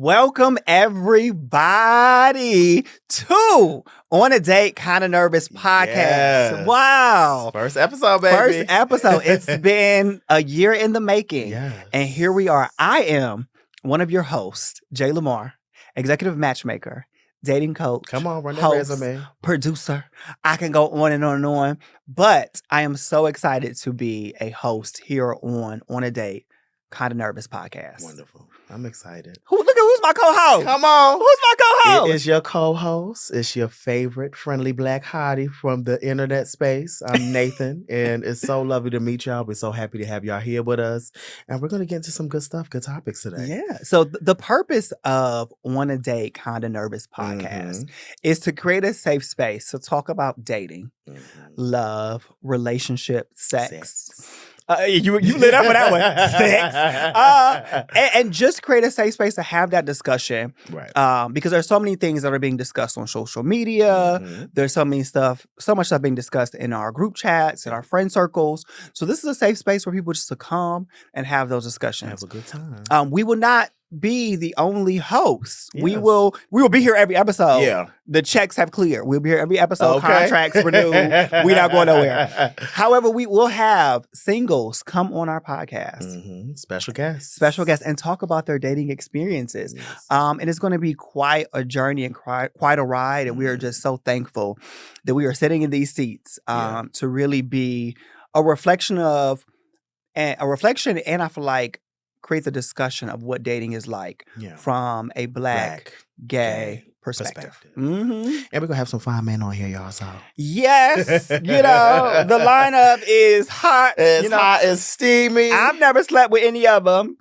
Welcome everybody to On a Date Kinda Nervous podcast. Yes. Wow. First episode, baby. First episode. It's been a year in the making. Yes. And here we are. I am one of your hosts, Jay Lamar, executive matchmaker, dating coach. Come on, run that host, resume. Producer. I can go on and on and on. But I am so excited to be a host here on a Date Kinda Nervous podcast. Wonderful. I'm excited. Look at who's my co-host. Come on. Who's my co-host? It is your co-host. It's your favorite friendly black hottie from the internet space. I'm Nathan, and it's so lovely to meet y'all. We're so happy to have y'all here with us. And we're going to get into some good stuff, good topics today. Yeah. So the purpose of On a Date Kinda Nervous podcast is to create a safe space to talk about dating, love, relationship, sex. You lit up for that one. Sex. And just create a safe space to have that discussion. Right. Because there's so many things that are being discussed on social media. There's so much stuff being discussed in our group chats, in our friend circles. So this is a safe space for people just to come and have those discussions. Have a good time. We will not be the only hosts. Yes. We will be here every episode. Yeah. The checks have cleared. We'll be here every episode. Okay. Contracts renewed. We're not going nowhere. However, we will have singles come on our podcast. Special guests. And talk about their dating experiences. Yes. And it's going to be quite a journey and quite a ride. And we are just so thankful that we are sitting in these seats to really be a reflection and I feel like create the discussion of what dating is like from a black gay perspective. And we're going to have some fine men on here, y'all. So yes, the lineup is hot. It's hot, it's steamy. I've never slept with any of them.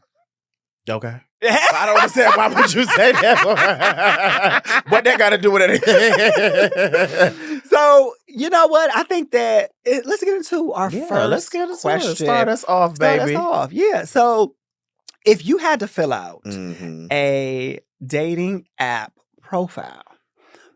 Okay. I don't understand why would you say that. What that got to do with anything? So, you know what? I think that let's get into our first question. Start us off, baby. Yeah. So, if you had to fill out a dating app profile,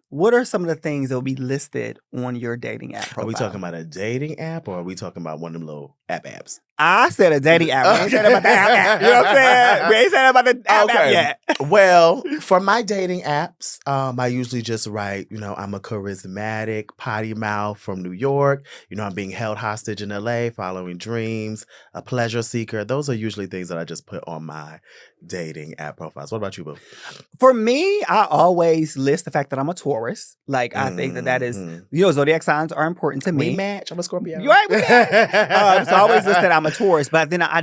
what are some of the things that will be listed on your dating app profile? Are we talking about a dating app or are we talking about one of them little apps? I said a dating app. We ain't said about the app. You know what I'm saying? We ain't said about the app yet. Well, for my dating apps, I usually just write, I'm a charismatic potty mouth from New York. I'm being held hostage in LA, following dreams, a pleasure seeker. Those are usually things that I just put on my dating app profiles. What about you, boo? For me, I always list the fact that I'm a Taurus. Like, I think that is, zodiac signs are important to me. We match. I'm a Scorpio. You're right. We match. So I always list that I'm a Taurus, but then I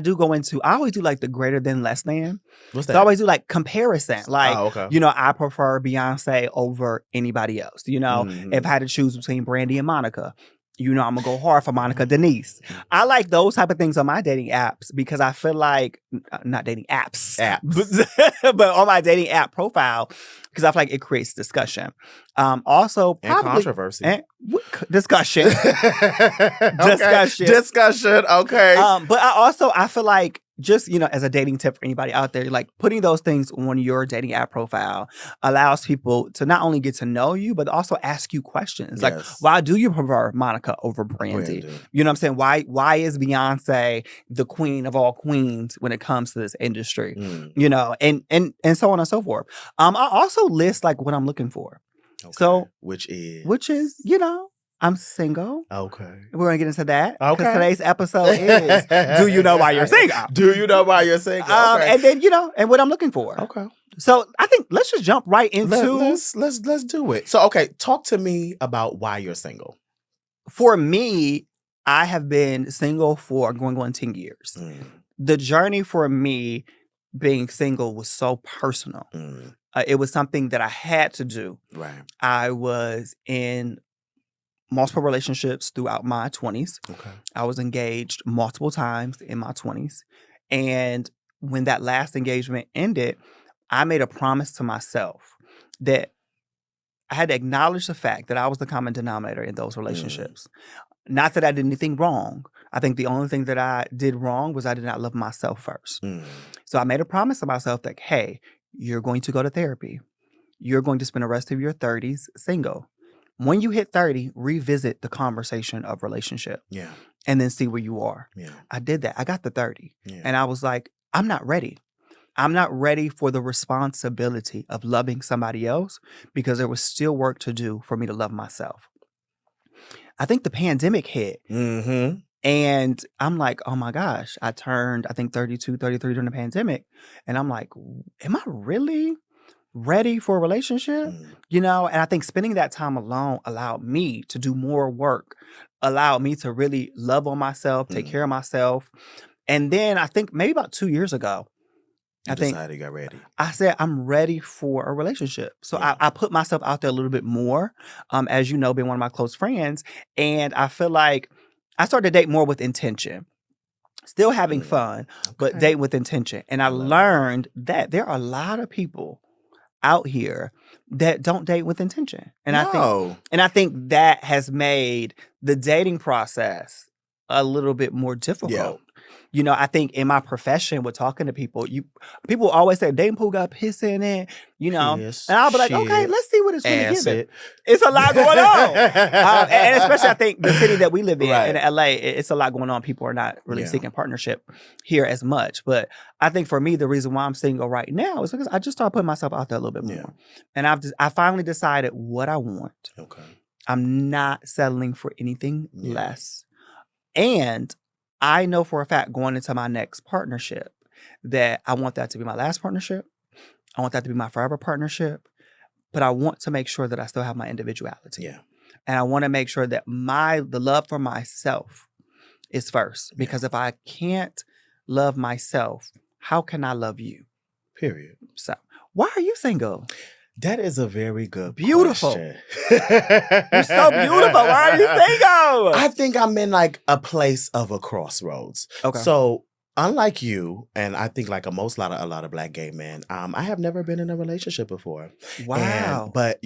always do like the greater than, less than. What's that? So I always do like comparison. Like, okay. I prefer Beyonce over anybody else. If I had to choose between Brandy and Monica, I'm going to go hard for Monica Denise. I like those type of things on my dating apps because I feel like, not dating apps. But on my dating app profile, because I feel like it creates discussion. Also, probably. And controversy. Discussion. Discussion, okay. But I feel like just, as a dating tip for anybody out there, like putting those things on your dating app profile allows people to not only get to know you, but also ask you questions. Like, why do you prefer Monica over Brandy? You know what I'm saying? Why is Beyonce the queen of all queens when it comes to this industry? And so on and so forth. I also list like what I'm looking for. Okay. So, which is, I'm single. Okay. We're going to get into that. Okay. Because today's episode is, do you know why you're single? Do you know why you're single? Okay. And then, and what I'm looking for. Okay. So I think let's just jump right into. Let's do it. So, okay, talk to me about why you're single. For me, I have been single for going on 10 years. The journey for me being single was so personal. It was something that I had to do. Right. I was in multiple relationships throughout my 20s. Okay. I was engaged multiple times in my 20s. And when that last engagement ended, I made a promise to myself that I had to acknowledge the fact that I was the common denominator in those relationships. Not that I did anything wrong. I think the only thing that I did wrong was I did not love myself first. So I made a promise to myself that, hey, you're going to go to therapy. You're going to spend the rest of your 30s single. When you hit 30, revisit the conversation of relationship. Yeah. And then see where you are. Yeah. I did that. I got to 30. Yeah. And I was like, I'm not ready. I'm not ready for the responsibility of loving somebody else because there was still work to do for me to love myself. I think the pandemic hit Mm-hmm. and I'm like, oh my gosh, I turned, I think 32, 33 during the pandemic. And I'm like, am I really ready for a relationship? Mm. And I think spending that time alone allowed me to do more work, allowed me to really love on myself, take Mm. care of myself. And then I think maybe about 2 years ago, You I think decided you got ready. I said, I'm ready for a relationship. So Yeah. I put myself out there a little bit more, as you know, being one of my close friends. And I feel like I started to date more with intention, still having Mm. fun, but Okay. date with intention. And I I love that. learned that there are a lot of people out here that don't date with intention. No. And I think that has made the dating process a little bit more Yeah. difficult. I think in my profession with talking to people, people always say dating pool got piss in it, Piss, and I'll be like, okay, shit, let's see what it's really giving. acid. It's a lot going on. And especially I think the city that we live in Right. LA, it's a lot going on. People are not really Yeah. seeking partnership here as much. But I think for me, the reason why I'm single right now is because I just started putting myself out there a little bit more. Yeah. And I finally decided what I want. Okay. I'm not settling for anything Yeah. less. And I know for a fact going into my next partnership that I want that to be my last partnership. I want that to be my forever partnership. But I want to make sure that I still have my individuality. Yeah. And I want to make sure that the love for myself is first. Because if I can't love myself, how can I love you? Period. So why are you single? That is a very good Beautiful. question. You're so beautiful. Why are you single? I think I'm in like a place of a crossroads. Okay. So unlike you, and I think like a lot of Black gay men, I have never been in a relationship before. Wow. But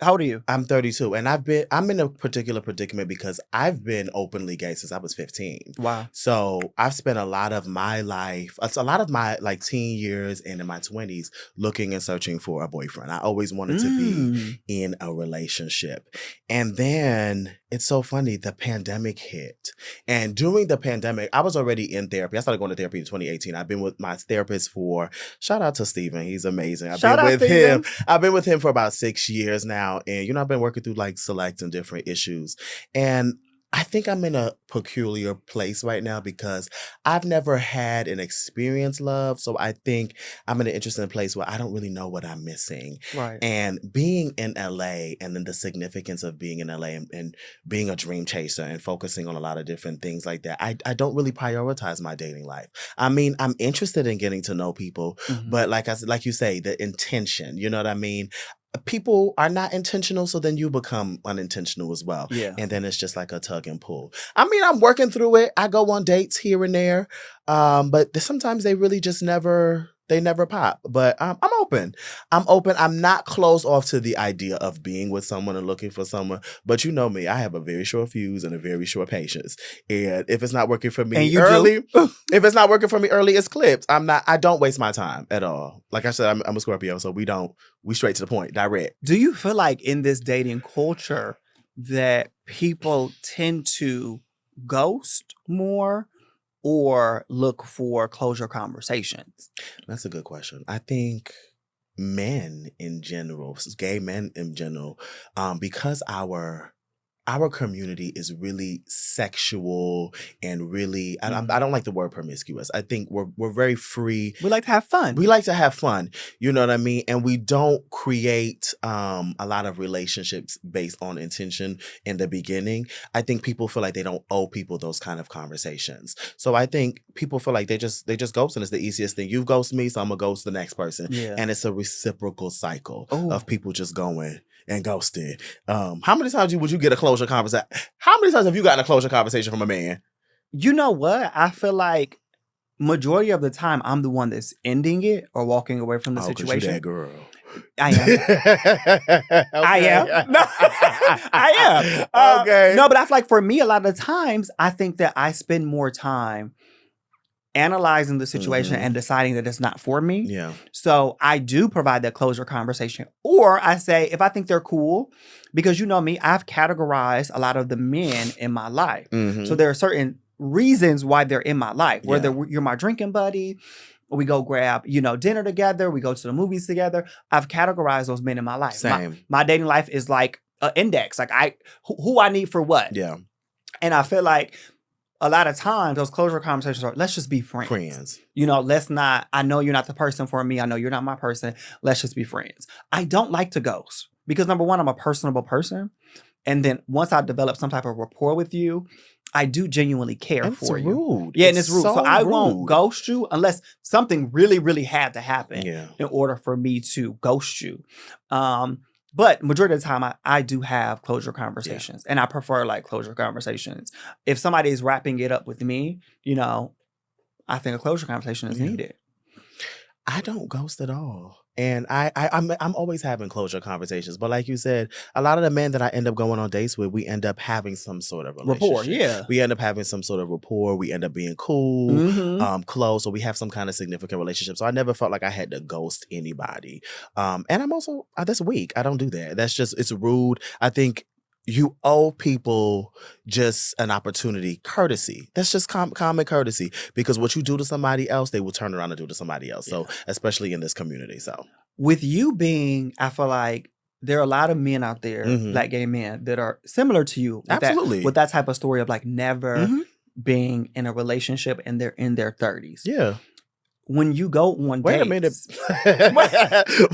how old are you? I'm 32, and I'm in a particular predicament because I've been openly gay since I was 15. Wow. So I've spent a lot of my life, a lot of my like teen years and in my 20s looking and searching for a boyfriend. I always wanted to be in a relationship. And then it's so funny, the pandemic hit. And during the pandemic, I was already in therapy. I started going to therapy in 2018. I've been with my therapist shout out to Steven. He's amazing. I've been with him for about 6 years now. And, I've been working through like select and different issues. And I think I'm in a peculiar place right now because I've never had an experience love. So I think I'm in an interesting place where I don't really know what I'm missing. Right. And being in LA and then the significance of being in LA and being a dream chaser and focusing on a lot of different things like that, I don't really prioritize my dating life. I mean, I'm interested in getting to know people, but like you say, the intention, you know what I mean? People are not intentional, so then you become unintentional as well. Yeah. And then it's just like a tug and pull. I mean, I'm working through it. I go on dates here and there. But sometimes they really just never pop. But I'm open. I'm not closed off to the idea of being with someone and looking for someone. But you know me, I have a very short fuse and a very short patience. And if it's not working for me early, it's clipped. I don't waste my time at all. Like I said, I'm a Scorpio, so we straight to the point, direct. Do you feel like in this dating culture that people tend to ghost more or look for closure conversations? That's a good question. I think men in general, gay men in general, because our community is really sexual and really, I don't like the word promiscuous. I think we're very free. We like to have fun. We like to have fun. You know what I mean? And we don't create a lot of relationships based on intention in the beginning. I think people feel like they don't owe people those kind of conversations. So I think people feel like they just ghost, and it's the easiest thing. You ghost me, so I'm gonna ghost the next person. Yeah. And it's a reciprocal cycle of people just going and ghosting. How many times would you get a closure conversation? How many times have you gotten a closure conversation from a man? You know what? I feel like majority of the time I'm the one that's ending it or walking away from the situation. You that girl. I am. I am. No, I am. Okay. No, but I feel like for me, a lot of the times, I think that I spend more time analyzing the situation and deciding that it's not for me. Yeah. So I do provide that closure conversation. Or I say, if I think they're cool, because you know me, I've categorized a lot of the men in my life. So there are certain reasons why they're in my life, whether you're my drinking buddy, we go grab, dinner together, we go to the movies together. I've categorized those men in my life. Same. My dating life is like an index. Like who I need for what. Yeah. And I feel like a lot of times those closure conversations are, let's just be friends. Let's not, I know you're not the person for me. I know you're not my person. Let's just be friends. I don't like to ghost because number one, I'm a personable person. And then once I develop some type of rapport with you, I do genuinely care for you. Rude. Yeah, and it's rude. So I rude. won't ghost you unless something really, really had to happen in order for me to ghost you. But majority of the time, I do have closure conversations, and I prefer like closure conversations. If somebody is wrapping it up with me, I think a closure conversation is needed. I don't ghost at all. And I'm always having closure conversations. But like you said, a lot of the men that I end up going on dates with, we end up having some sort of relationship. Rapport, yeah. We end up having some sort of rapport. We end up being cool, close, or we have some kind of significant relationship. So I never felt like I had to ghost anybody. And I'm also, that's weak. I don't do that. That's just, it's rude. I think you owe people just an opportunity, courtesy. That's just common courtesy, because what you do to somebody else, they will turn around and do to somebody else. So especially in this community. So with you being, I feel like there are a lot of men out there, Black gay men, that are similar to you. Absolutely. With that type of story of like never being in a relationship and they're in their 30s. Yeah. When you go on Wait dates, a minute.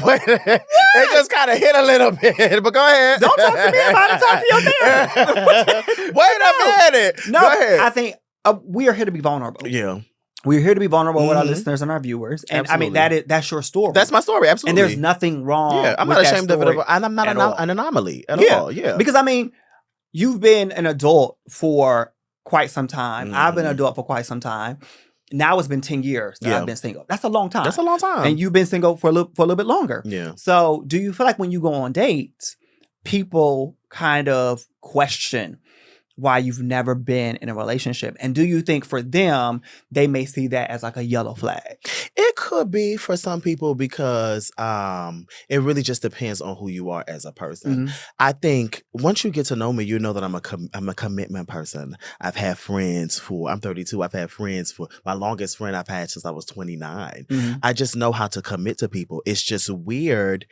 Wait, it just kind of hit a little bit, but go ahead. Don't talk to me about it. Talk to your therapist. Wait a minute. No, go ahead. I think we are here to be vulnerable. Yeah. We're here to be vulnerable with our listeners and our viewers. And Absolutely. I mean, that's your story. That's my story. Absolutely. And there's nothing wrong. Yeah, I'm with not that ashamed of it. story And I'm not an anomaly at all. Yeah. Because I mean, you've been an adult for quite some time. I've been an adult for quite some time. Now it's been 10 years that I've been single. That's a long time. That's a long time. And you've been single for a little bit longer. Yeah. So do you feel like when you go on dates, people kind of question why you've never been in a relationship? And do you think for them, they may see that as like a yellow flag? It could be for some people because it really just depends on who you are as a person. I think once you get to know me, you know that I'm a commitment person. I've had friends I'm 32. I've had friends for my longest friend I've had since I was 29. I just know how to commit to people. It's just weird.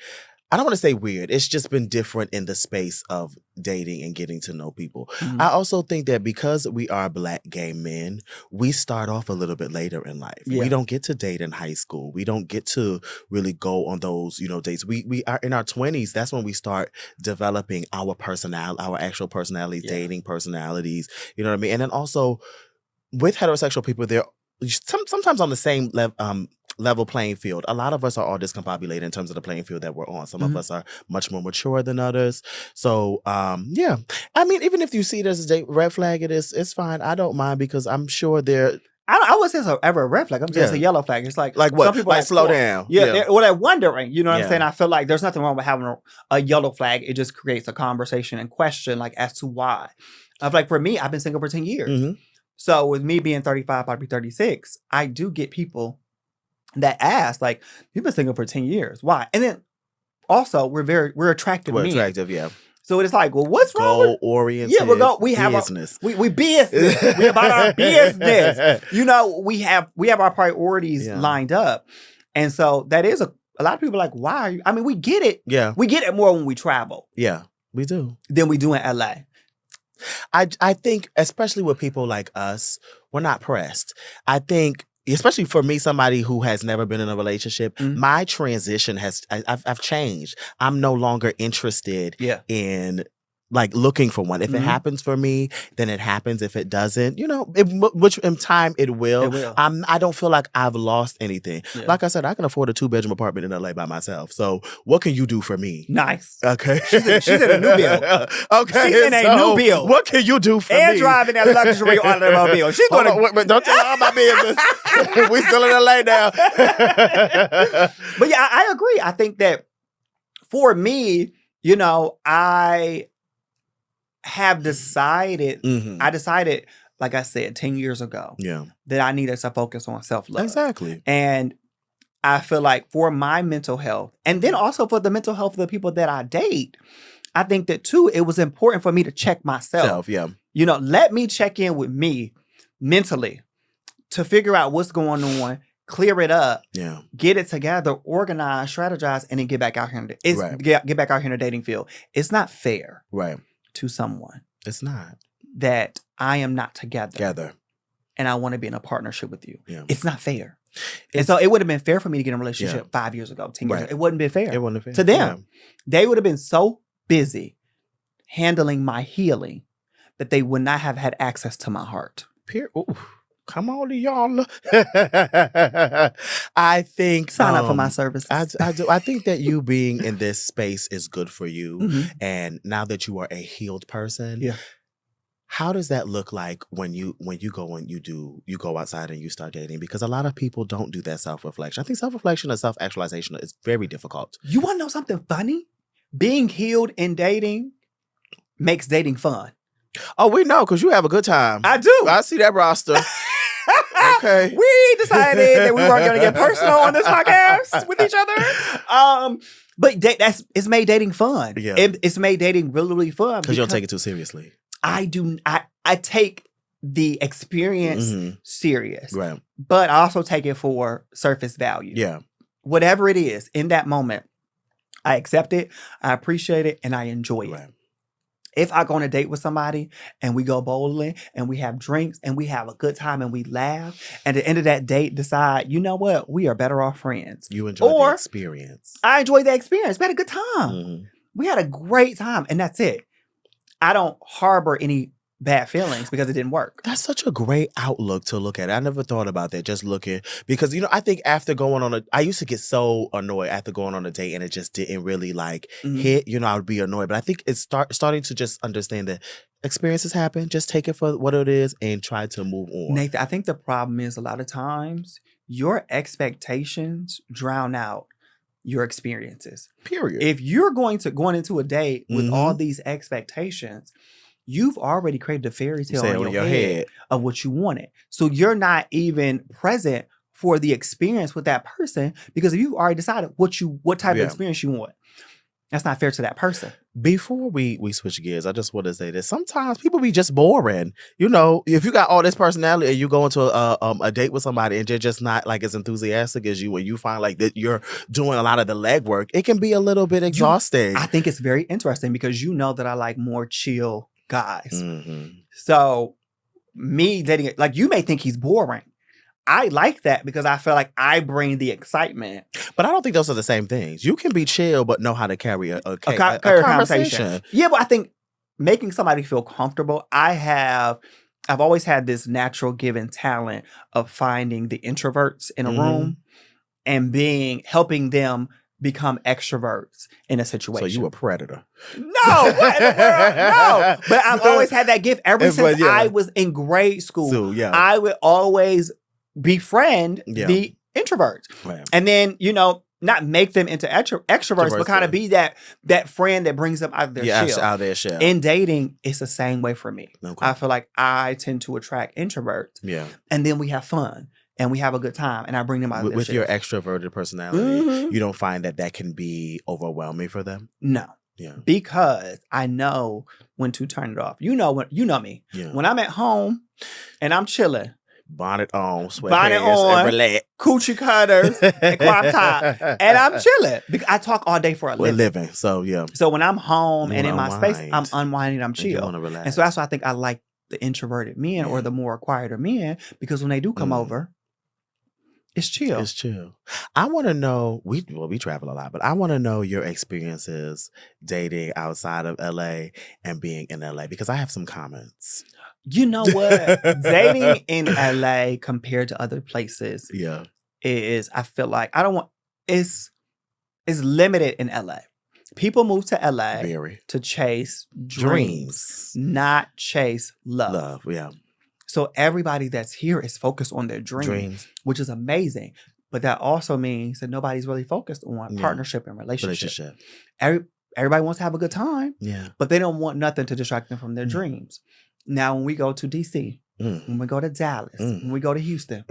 I don't want to say weird. It's just been different in the space of dating and getting to know people. I also think that because we are Black gay men, we start off a little bit later in life. Yeah. We don't get to date in high school. We don't get to really go on those, dates. We are in our 20s. That's when we start developing our personality, our actual personalities, dating personalities. You know what I mean? And then also with heterosexual people, they're sometimes on the same level playing field. A lot of us are all discombobulated in terms of the playing field that we're on. Some of us are much more mature than others. So, yeah. I mean, even if you see it as a red flag, it's fine. I don't mind because I'm sure I would say it's ever a red flag. I'm just a yellow flag. It's like what? Some people like slow down. Yeah. They're wondering. You know what I'm saying? I feel like there's nothing wrong with having a yellow flag. It just creates a conversation and question like as to why. I feel like for me, I've been single for 10 years. So with me being 35, probably 36, I do get people that ask, like, you've been single for 10 years. Why? And then also we're attractive men. We're attractive, yeah. So it's like, well, what's wrong with oriented? Yeah, we have business. We business. We about our business. We have our priorities lined up. And so that is a lot of people are like, why are you? I mean, we get it. Yeah. We get it more when we travel. Yeah, we do. Than we do in LA. I think, especially with people like us, we're not pressed. I think, especially for me, somebody who has never been in a relationship, my transition I've changed. I'm no longer interested in like looking for one. If it happens for me, then it happens. If it doesn't, which in time it will. It will. I don't feel like I've lost anything. Yeah. Like I said, I can afford a 2-bedroom apartment in LA by myself. So what can you do for me? Nice. Okay. She's in a new build. Okay. She's in a new build. What can you do for me? And driving that luxury automobile. She's going to... But don't tell all my business. We still in LA now. But yeah, I agree. I think that for me, I have decided, like I said, 10 years ago, that I needed to focus on self-love. Exactly. And I feel like for my mental health, and then also for the mental health of the people that I date, I think that too, it was important for me to check myself. Let me check in with me mentally to figure out what's going on clear it up, Yeah. get it together, organize, strategize, and then get back out here. Right. Get back out here in the dating field. It's not fair Right. to someone It's not. that I am not together Together. and I want to be in a partnership with you. Yeah. It's not fair. And so it would have been fair for me to get in a relationship Yeah. 5 years ago, 10 years Right. ago. It wouldn't be fair. It wasn't fair. To them. Yeah. They would have been so busy handling my healing that they would not have had access to my heart. Ooh, come on, y'all. I think Sign up for my services. I do. I think that you being in this space is good for you. Mhm. And now that you are a healed person, Yeah. how does that look like when you go and you go outside and you start dating? Because a lot of people don't do that self-reflection. I think self-reflection and self-actualization is very difficult. You want to know something funny? Being healed in dating makes dating fun. Oh, we know because you have a good time. I do. I see that roster. Okay. We decided that we weren't going to get personal on this podcast with each other. But it's made dating fun. Yeah. It's made dating really, really fun. Because you don't take it too seriously. I take the experience Mhm. serious, Right. but I also take it for surface value. Yeah. Whatever it is in that moment, I accept it, I appreciate it, and I enjoy it. Right. If I go on a date with somebody and we go bowling and we have drinks and we have a good time and we laugh, and at the end of that date decide, you know what, we are better off friends. You enjoy the Or experience. I enjoyed the experience. We had a good time. Mhm. We had a great time, and that's it. I don't harbor any bad feelings because it didn't work. That's such a great outlook to look at. I never thought about that, just looking. Because, I think after going on I used to get so annoyed after going on a date and it just didn't really Mhm. hit. I would be annoyed. But I think it's starting to just understand that experiences happen. Just take it for what it is and try to move on. Nathan, I think the problem is a lot of times your expectations drown out your experiences. Period. If you're going into a date with Mhm. all these expectations, you've already created a fairy tale Say it in your head of what you wanted. So you're not even present for the experience with that person because you've already decided what type of Yeah. experience you want. That's not fair to that person. Before we switch gears, I just want to say this. Sometimes people be just boring. If you got all this personality and you go into a date with somebody and they're just not like as enthusiastic as you, and you find like that you're doing a lot of the legwork, it can be a little bit exhausting. I think it's very interesting because you know that I like more chill guys. Mhm. So me dating, like you may think he's boring. I like that because I feel like I bring the excitement. But I don't think those are the same things. You can be chill, but know how to carry a conversation. Yeah, but I think making somebody feel comfortable, I've always had this natural given talent of finding the introverts in a room and helping them become extroverts in a situation. So you a predator. No, what in the world? No. But I've always had that gift ever since yeah. I was in grade school. So, yeah. I would always befriend Yeah. the introverts. Right. And then, not make them into extroverts, but kind of be that friend that brings them out of their shell. Out of their shell. In dating, it's the same way for me. Okay. I feel like I tend to attract introverts. Yeah. And then we have fun and we have a good time and I bring them out of their With your shell. extroverted personality, Mhm. you don't find that can be overwhelming for them? No. Yeah. Because I know when to turn it off. You know me. Yeah. When I'm at home and I'm chilling, Bonnet on, sweatpants, Bonnet on, and relax. coochie cutters, and crop top, and I'm chilling. Because I talk all day for a We're living. living, so yeah. So when I'm home You and in wanna my space, unwind. I'm unwinding, I'm And you chill. wanna relax. And so that's why I think I like the introverted men or Yeah. the more quieter men because when they do come over, it's chill. It's chill. I want to know, we travel a lot, but I want to know your experiences dating outside of LA and being in LA because I have some comments. You know what? Dating in LA compared to other places Yeah. is, I feel like, it's limited in LA. People move to LA Very. to chase dreams, not chase love. Love, yeah. So everybody that's here is focused on their dreams, which is amazing. But that also means that nobody's really focused on partnership and relationship. Everybody wants to have a good time, but they don't want nothing to distract them from their dreams. Now, when we go to DC, when we go to Dallas, when we go to Houston,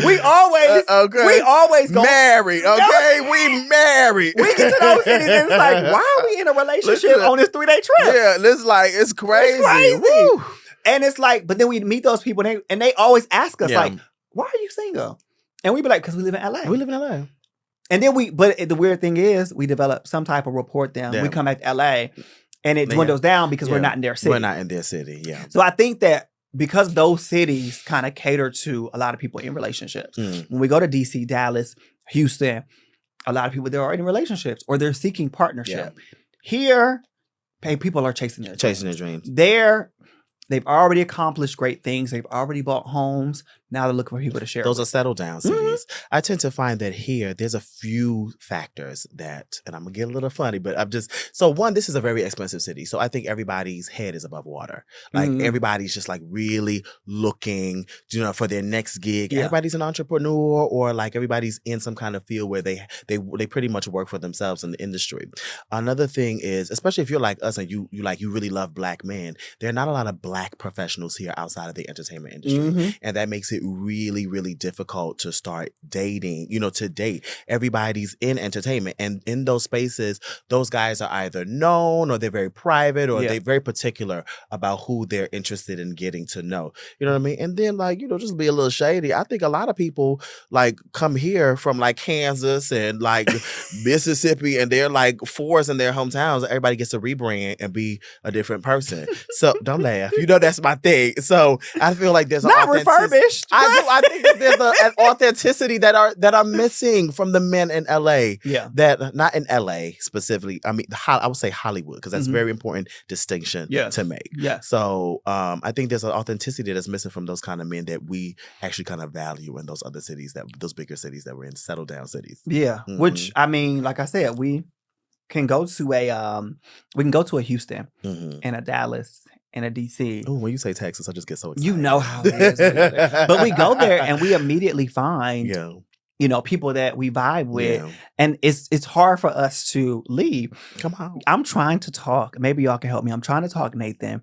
we always go married. Okay, we married. We get to those cities and it's like, why are we in a relationship on this 3-day trip? Yeah, it's crazy. It's crazy. Woo. And it's like, but then we meet those people and they always ask us Yeah. like, why are you single? And we be like, because we live in LA. We live in LA. And then but the weird thing is we develop some type of rapport then. Yeah. We come back to LA and it dwindles down because we're not in their city. We're not in their city, yeah. So I think that because those cities kind of cater to a lot of people in relationships. When we go to DC, Dallas, Houston, a lot of people, they're already in relationships or they're seeking partnership. Yeah. Here, people are chasing their dreams. They've already accomplished great things. They've already bought homes. Now they're looking for people to share. Those are settled down cities. I tend to find that here, there's a few factors that, and I'm going to get a little funny, but so one, this is a very expensive city. So I think everybody's head is above water. Like everybody's just like really looking, for their next gig. Yeah. Everybody's an entrepreneur or like everybody's in some kind of field where they pretty much work for themselves in the industry. Another thing is, especially if you're like us and you really love Black men, there are not a lot of Black professionals here outside of the entertainment industry. And that makes it really, really difficult to start dating, to date. Everybody's in entertainment. And in those spaces, those guys are either known or they're very private or they're very particular about who they're interested in getting to know. You know what I mean? And then just be a little shady. I think a lot of people like come here from like Kansas and like Mississippi and they're like fours in their hometowns. Everybody gets to rebrand and be a different person. So don't laugh. That's my thing. So I feel like there's not refurbished. I think that there's an authenticity that are missing from the men in LA. Yeah. That not in LA specifically. I mean, I would say Hollywood because that's a very important distinction to make. Yeah. So I think there's an authenticity that's missing from those kind of men that we actually kind of value in those other cities, those bigger cities that we're in, settled down cities. Yeah. Which I mean, like I said, we can go to a Houston and a Dallas and a DC. Oh, when you say Texas, I just get so excited. You know how it is. But we go there and we immediately find, people that we vibe with. Yeah. And it's hard for us to leave. Come on. I'm trying to talk. Maybe y'all can help me. I'm trying to talk Nathan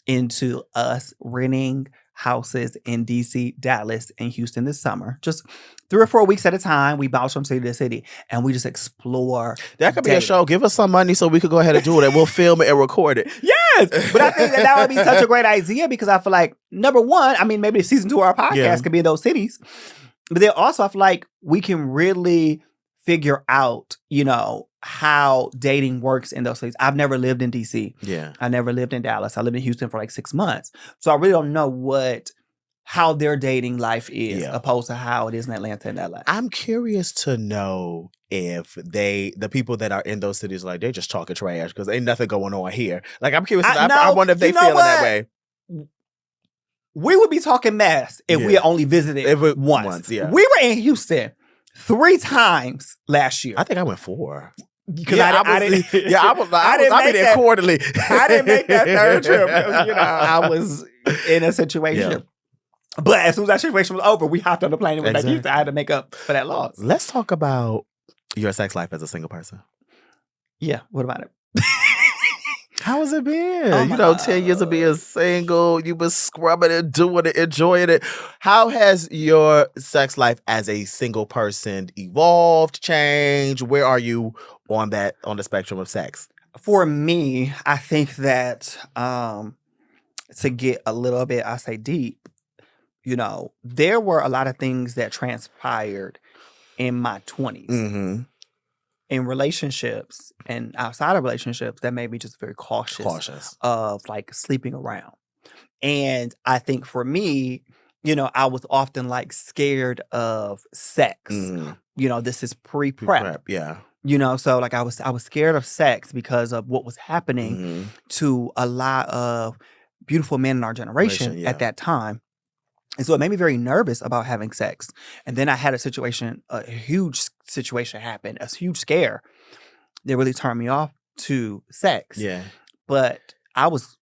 into us renting houses in DC, Dallas, and Houston this summer. Just 3 or 4 weeks at a time. We bounce from city to city and we just explore. That could be a show. Give us some money so we could go ahead and do it and we'll film it and record it. Yes. But I think that would be such a great idea because I feel like, number one, I mean, maybe season 2 of our podcast could be in those cities. But then also I feel like we can really figure out, how dating works in those cities. I've never lived in DC. Yeah. I never lived in Dallas. I lived in Houston for like 6 months. So I really don't know how their dating life is opposed to how it is in Atlanta and LA. I'm curious to know if the people that are in those cities, like they're just talking trash because ain't nothing going on here. Like I'm curious. I wonder if they feeling that way. We would be talking mess if we had only visited once. Yeah. We were in Houston 3 times last year. I think I went 4. Because I didn't make there quarterly. I didn't make that 3rd trip. I was in a situation. Yeah. But as soon as that situation was over, we hopped on the plane and went back to Houston. I had to make up for that loss. Let's talk about your sex life as a single person. Yeah. What about it? How has it been? 10 years of being single, you've been scrubbing it, doing it, enjoying it. How has your sex life as a single person evolved, changed? Where are you on the spectrum of sex? For me, I think that to get a little bit, I say deep, there were a lot of things that transpired in my 20s. In relationships and outside of relationships that made me just very cautious of like sleeping around. And I think for me, I was often like scared of sex. This is pre-prep. Yeah. So like I was scared of sex because of what was happening to a lot of beautiful men in our generation at that time. And so it made me very nervous about having sex. And then I had a huge situation happen, a huge scare that really turned me off to sex. Yeah. But I was,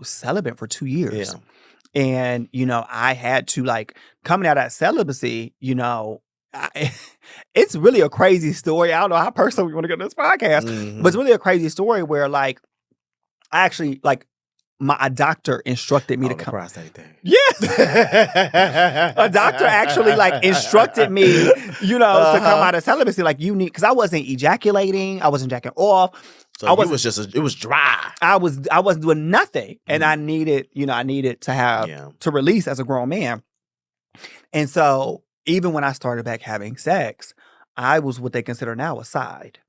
celibate for 2 years. Yeah. And, I had to coming out of celibacy, it's really a crazy story. I don't know how personal we want to go to this podcast, but it's really a crazy story where I actually a doctor instructed me to the come. prostate thing. Yes. A doctor actually like instructed me, to come out of celibacy. Like you need, because I wasn't ejaculating, I wasn't jacking off. So it was dry. I wasn't doing nothing, and I needed to have to release as a grown man. And so even when I started back having sex, I was what they consider now a side.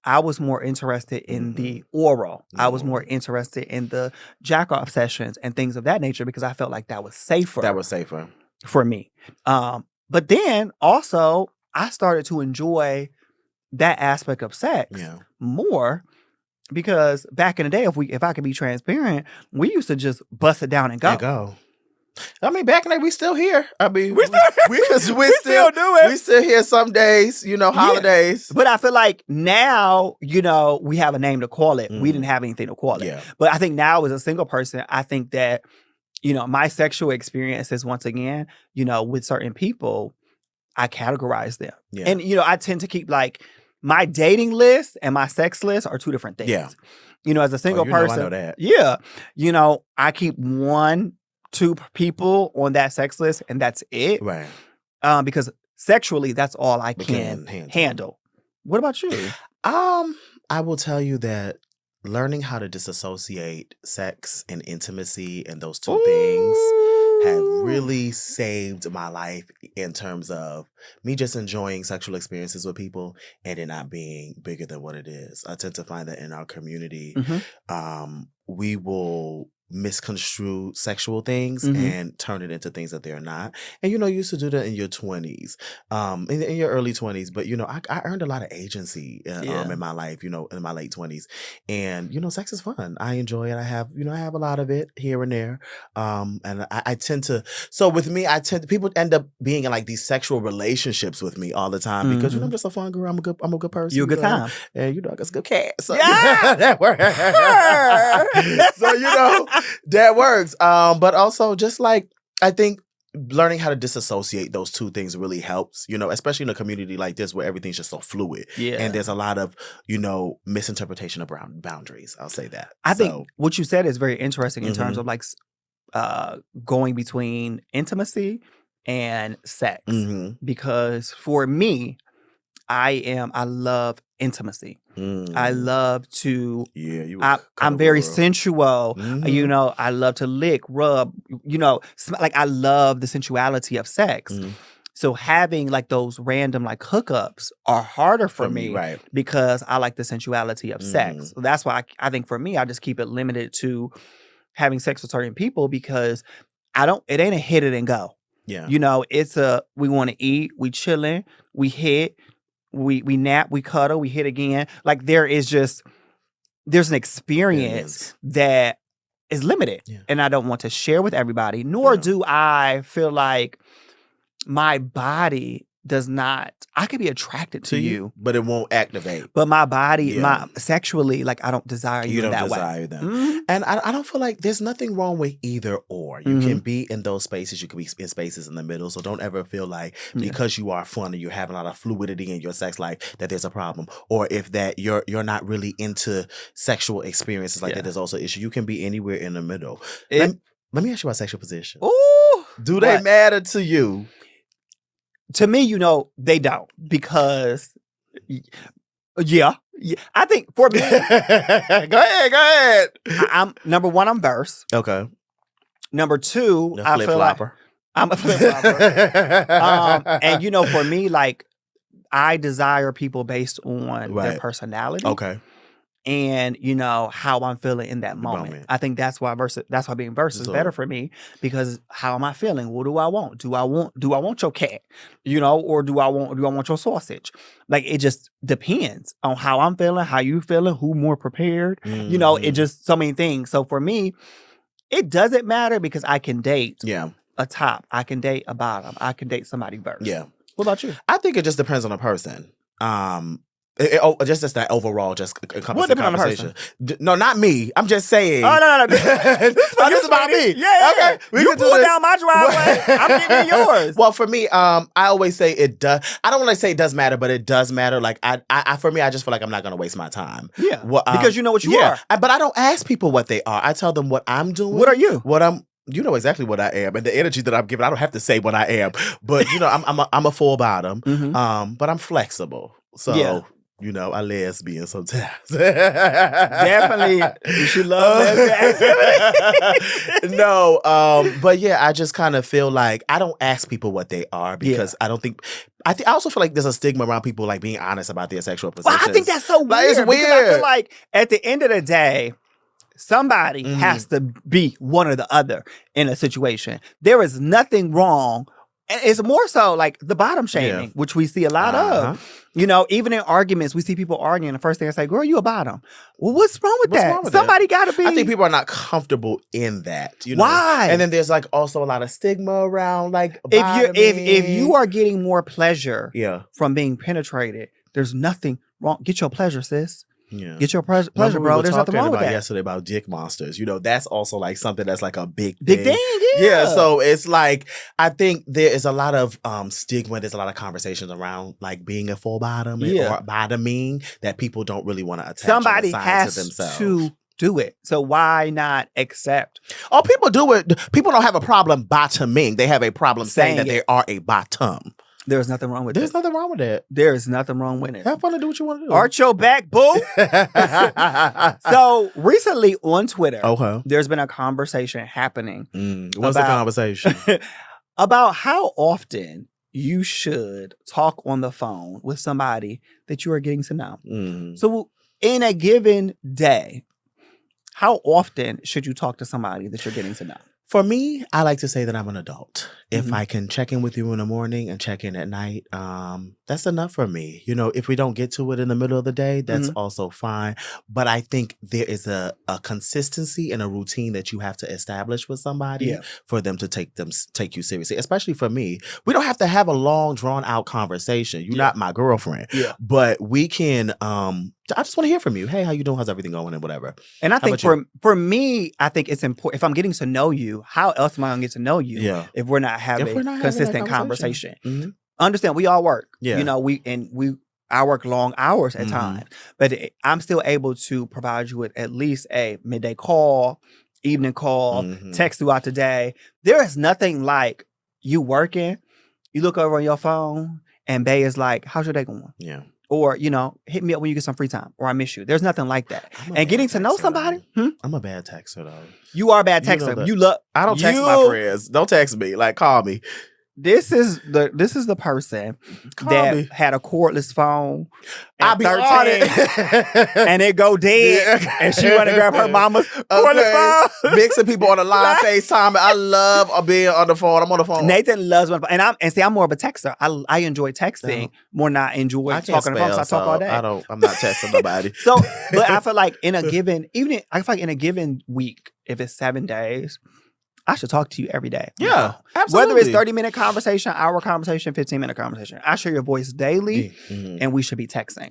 I was more interested in the oral. I was more interested in the jack off sessions and things of that nature because I felt like that was safer. That was safer for me. But then also I started to enjoy that aspect of sex more because back in the day, if I could be transparent, we used to just bust it down and go. I mean, back in the day, we still here. I mean, we still do it. We still here some days, holidays. Yeah. But I feel like now, we have a name to call it. We didn't have anything to call it. Yeah. But I think now as a single person, I think that, my sexual experiences, once again, with certain people, I categorize them. Yeah. And, I tend to keep like my dating list and my sex list are two different things. Yeah. As a single person. I know that. Yeah. I keep 2 people on that sex list and that's it. Right. Because sexually, that's all I can handle. What about you? I will tell you that learning how to disassociate sex and intimacy and those two things have really saved my life in terms of me just enjoying sexual experiences with people and it not being bigger than what it is. I tend to find that in our community, we will misconstrue sexual things and turn it into things that they're not. And you used to do that in your 20s, in your early 20s. But I earned a lot of agency in my life, in my late 20s. And sex is fun. I enjoy it. I have a lot of it here and there. And I tend to. So with me, people end up being in like these sexual relationships with me all the time because I'm just a fun girl. I'm a good person. You're a good time, and I got a good cat. So that works. So that works. But also just like, I think learning how to disassociate those two things really helps, especially in a community like this where everything's just so fluid. Yeah. And there's a lot of, misinterpretation of boundaries. I'll say that. I think what you said is very interesting in terms of like going between intimacy and sex. Because for me, I love intimacy. I love to. Yeah, I'm very sensual. I love to lick, rub. Like I love the sensuality of sex. So having like those random like hookups are harder for me, right? Because I like the sensuality of sex. So that's why I think for me, I just keep it limited to having sex with certain people because it ain't a hit it and go. Yeah. It's we want to eat, we chilling, we hit. We nap, we cuddle, we hit again. Like there's an experience that is limited and I don't want to share with everybody, nor do I feel like my body does not, I could be attracted to you, but it won't activate. But my body, sexually, like I don't desire you in that way. You don't desire them. And I don't feel like there's nothing wrong with either or. You can be in those spaces, you can be in spaces in the middle. So don't ever feel like because you are fun and you're having a lot of fluidity in your sex life that there's a problem. Or if that you're not really into sexual experiences like that, there's also an issue. You can be anywhere in the middle. Let me ask you about sexual position. Ooh, do they matter to you? To me, they don't because, I think for me, go ahead. I'm number one. I'm verse. Okay. Number two, I feel like I'm a flip flopper. And for me, like I desire people based on their personality. Okay. And how I'm feeling in that moment. I think that's why being verse is better for me because how am I feeling? What do I want? Do I want your cat? Or do I want your sausage? Like it just depends on how I'm feeling, how you feeling, who more prepared. It just so many things. So for me, it doesn't matter because I can date a top, I can date a bottom, I can date somebody verse. Yeah. What about you? I think it just depends on the person. Just as that overall, just Well, encompassing depend on the conversation. No, not me. I'm just saying. Oh, no. This Oh, this is about me. Yeah. Okay, we You can do pull this. down my driveway. I'm getting in yours. Well, for me, I always say it does. I don't want to say it does matter, but it does matter. Like for me, I just feel like I'm not going to waste my time. Yeah. Well, Because you know what you are. But I don't ask people what they are. I tell them what I'm doing. What are you? You know exactly what I am, and the energy that I'm giving. I don't have to say what I am, but I'm a full bottom. But I'm flexible. So. Yeah. I lesbian sometimes. Definitely. You should love lesbian. No, but yeah, I just kind of feel like I don't ask people what they are because I don't think. I also feel like there's a stigma around people like being honest about their sexual positions. Well, I think that's so weird. Like, it's weird. Because I feel like at the end of the day, somebody has to be one or the other in a situation. There is nothing wrong. And it's more so like the bottom shaming, which we see a lot of. Even in arguments, we see people arguing. The first thing I say, girl, you a bottom. Well, what's wrong with that? Somebody got to be. I think people are not comfortable in that. Why? And then there's like also a lot of stigma around like if you are getting more pleasure from being penetrated, there's nothing wrong. Get your pleasure, sis. Yeah. Get your pleasure, bro. There's nothing wrong with that. Yesterday about dick monsters. that's also like something that's like a big thing. Big thing, yeah. So it's like I think there is a lot of stigma. There's a lot of conversations around like being a full bottom or bottoming that people don't really want to attach. Somebody to has themselves. to do it. So why not accept? Oh, people do it. People don't have a problem bottoming. They have a problem saying that they are a bottom. There's nothing wrong with There's nothing wrong with it. There is nothing wrong with it. Have fun and do what you want to do. Arch your back, boo. So recently on Twitter, there's been a conversation happening. What's the conversation? About how often you should talk on the phone with somebody that you are getting to know. So in a given day, how often should you talk to somebody that you're getting to know? For me, I like to say that I'm an adult. If I can check in with you in the morning and check in at night, that's enough for me. If we don't get to it in the middle of the day, that's also fine. But I think there is a consistency and a routine that you have to establish with somebody for them to take you seriously. Especially for me, we don't have to have a long, drawn out conversation. You're not my girlfriend, but we can. I just want to hear from you. Hey, how you doing? How's everything going? And whatever. And I think for me, I think it's important. If I'm getting to know you, how else am I going to get to know you if we're not having consistent conversation? Understand, we all work. I work long hours at times, but I'm still able to provide you with at least a midday call, evening call, text throughout the day. There is nothing like you working, you look over on your phone, and Bae is like, how's your day going? Yeah. Or, hit me up when you get some free time. Or I miss you. There's nothing like that. And getting to know somebody. I'm a bad texter, though. You are a bad texter. I don't text my friends. Don't text me. Like, call me. This is the person that had a cordless phone at 13 and it go dead and she want to grab her mama's cordless phone. Mixing people on the line, FaceTime. I love being on the phone. I'm on the phone. Nathan loves my phone. I'm more of a texter. I enjoy texting more than I enjoy talking on the phone. So I talk all day. I'm not texting nobody. But I feel like in a given week, if it's 7 days, I should talk to you every day. Yeah, absolutely. Whether it's 30-minute conversation, hour conversation, 15-minute conversation. I share your voice daily, and we should be texting.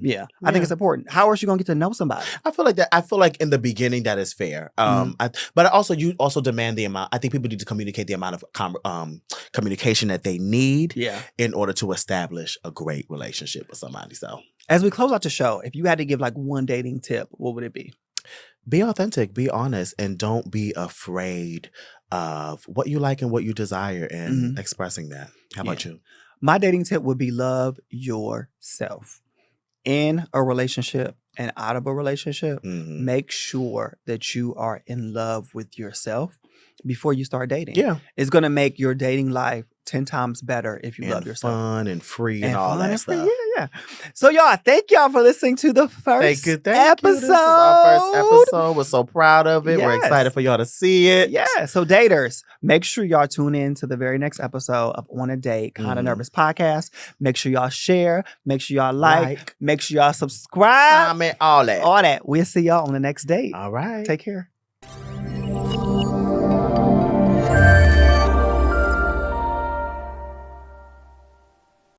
Yeah, I think it's important. How else you going to get to know somebody? I feel like that. I feel like in the beginning that is fair. But you also demand the amount. I think people need to communicate the amount of communication that they need in order to establish a great relationship with somebody. So as we close out the show, if you had to give like one dating tip, what would it be? Be authentic, be honest, and don't be afraid of what you like and what you desire and expressing that. How about you? My dating tip would be love yourself. In a relationship and out of a relationship, make sure that you are in love with yourself before you start dating. Yeah. It's going to make your dating life 10 times better if you love yourself. Fun and free and all that stuff. Yeah. So y'all, thank y'all for listening to the first episode. This is our first episode. We're so proud of it. Yes. We're excited for y'all to see it. Yeah. So daters, make sure y'all tune in to the very next episode of On a Date, Kinda Nervous Podcast. Make sure y'all share. Make sure y'all like. Make sure y'all subscribe. Comment, all that. We'll see y'all on the next date. All right. Take care.